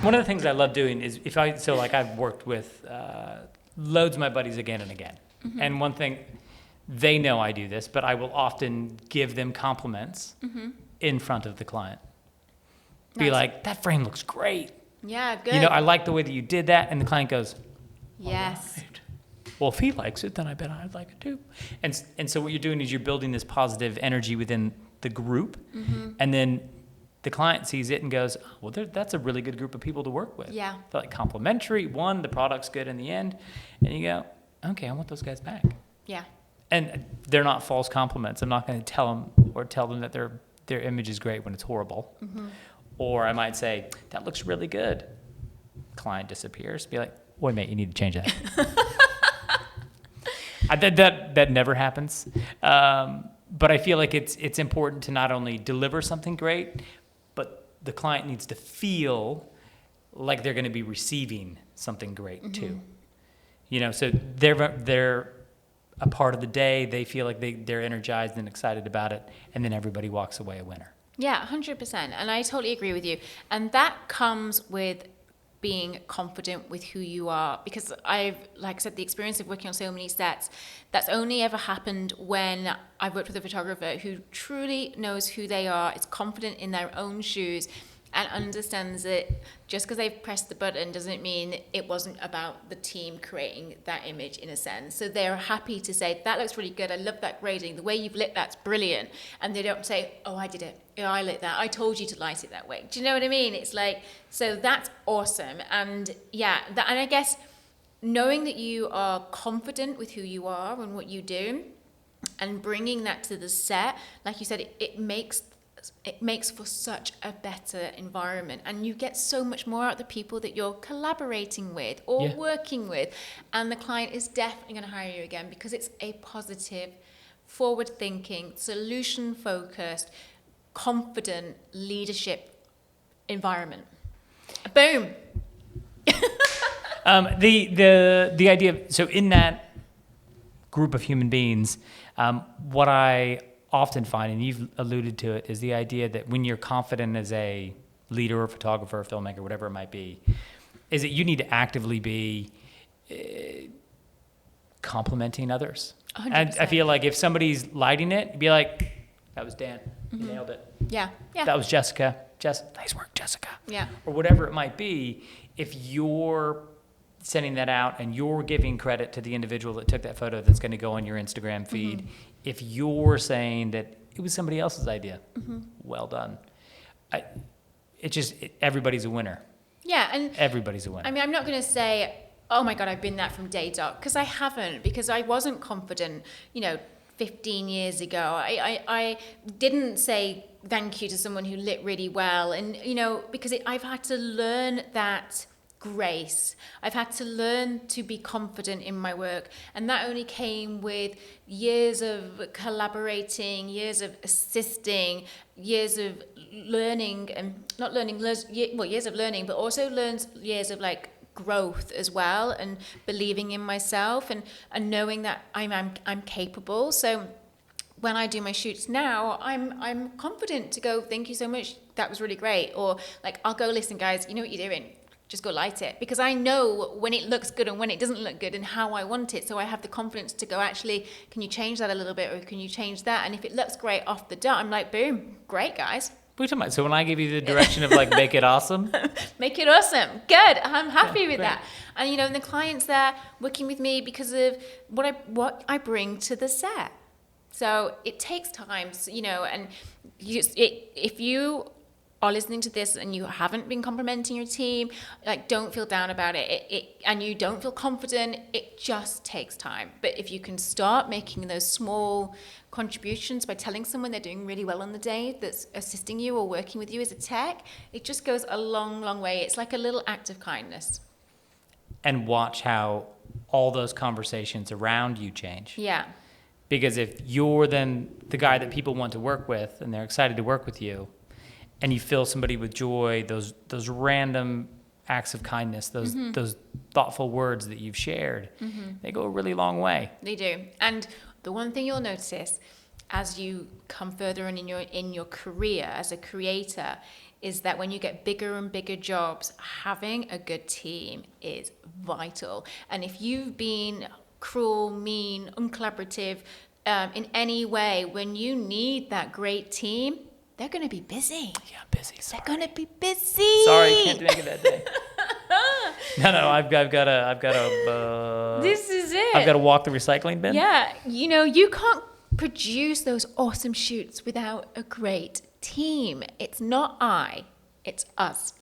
One of the things I love doing is I've worked with loads of my buddies again and again. Mm-hmm. And one thing, they know I do this, but I will often give them compliments in front of the client. Be like, that frame looks great. Yeah, good. I like the way that you did that. And the client goes, yes. Right. Well, if he likes it, then I bet I'd like it too. And so what you're doing is you're building this positive energy within the group. Mm-hmm. And then the client sees it and goes, oh, well, that's a really good group of people to work with. Yeah. They're like complimentary. One, the product's good in the end. And you go, okay, I want those guys back. Yeah. And they're not false compliments. I'm not going to tell them that their image is great when it's horrible. Mm-hmm. Or I might say, that looks really good. Client disappears. Be like, boy, mate, you need to change that. That never happens. But I feel like it's important to not only deliver something great, but the client needs to feel like they're going to be receiving something great too. So they're a part of the day. They feel like they're energized and excited about it, and then everybody walks away a winner. Yeah, 100%. And I totally agree with you. And that comes with being confident with who you are, because I've, like I said, the experience of working on so many sets, that's only ever happened when I've worked with a photographer who truly knows who they are, is confident in their own shoes, and understands that just because they've pressed the button doesn't mean it wasn't about the team creating that image in a sense. So they're happy to say, that looks really good, I love that grading, the way you've lit that's brilliant. And they don't say, oh, I did it, I lit that, I told you to light it that way. Do you know what I mean? It's like, so that's awesome. And yeah, and I guess knowing that you are confident with who you are and what you do, and bringing that to the set, like you said, it makes for such a better environment, and you get so much more out of the people that you're collaborating with or working with, and the client is definitely going to hire you again because it's a positive, forward-thinking, solution-focused, confident leadership environment. Boom. The idea of, so in that group of human beings, what I often find, and you've alluded to it, is the idea that when you're confident as a leader or photographer or filmmaker, whatever it might be, is that you need to actively be complimenting others. 100%. And I feel like if somebody's lighting it, you'd be like, that was Dan, you nailed it. Yeah. That was Jessica. Nice work, Jessica. Yeah. Or whatever it might be, if you're sending that out and you're giving credit to the individual that took that photo that's going to go on your Instagram feed, if you're saying that it was somebody else's idea, well done. Everybody's a winner. Yeah, and everybody's a winner. I mean, I'm not going to say, oh my God, I've been that from day dot, because I haven't, because I wasn't confident, 15 years ago. I didn't say thank you to someone who lit really well, and because I've had to learn that grace. I've had to learn to be confident in my work, and that only came with years of collaborating, years of assisting, years of learning, and years of learning, but also years of growth as well, and believing in myself, and knowing that I'm capable. So when I do my shoots now, I'm confident to go, thank you so much, that was really great, or I'll go, listen guys, you know what you're doing, just go light it, because I know when it looks good and when it doesn't look good and how I want it. So I have the confidence to go, actually, can you change that a little bit, or can you change that? And if it looks great off the dot, I'm like, boom, great guys. What are you talking about? So when I give you the direction of make it awesome? Make it awesome. Good. I'm happy with that. And and the clients there working with me because of what I bring to the set. So it takes time, and if you are listening to this and you haven't been complimenting your team, don't feel down about it. And you don't feel confident, it just takes time. But if you can start making those small contributions by telling someone they're doing really well on the day that's assisting you or working with you as a tech, it just goes a long, long way. It's like a little act of kindness. And watch how all those conversations around you change. Yeah. Because if you're then the guy that people want to work with and they're excited to work with you, and you fill somebody with joy, those random acts of kindness, those thoughtful words that you've shared, they go a really long way. They do. And the one thing you'll notice as you come further on in your career as a creator is that when you get bigger and bigger jobs, having a good team is vital. And if you've been cruel, mean, uncollaborative in any way, when you need that great team, they're going to be busy. Yeah, I'm busy. Sorry. They're going to be busy. Sorry, can't make it that day. No, I've got to. This is it. I've got to walk the recycling bin. Yeah, you know, you can't produce those awesome shoots without a great team. It's not it's us.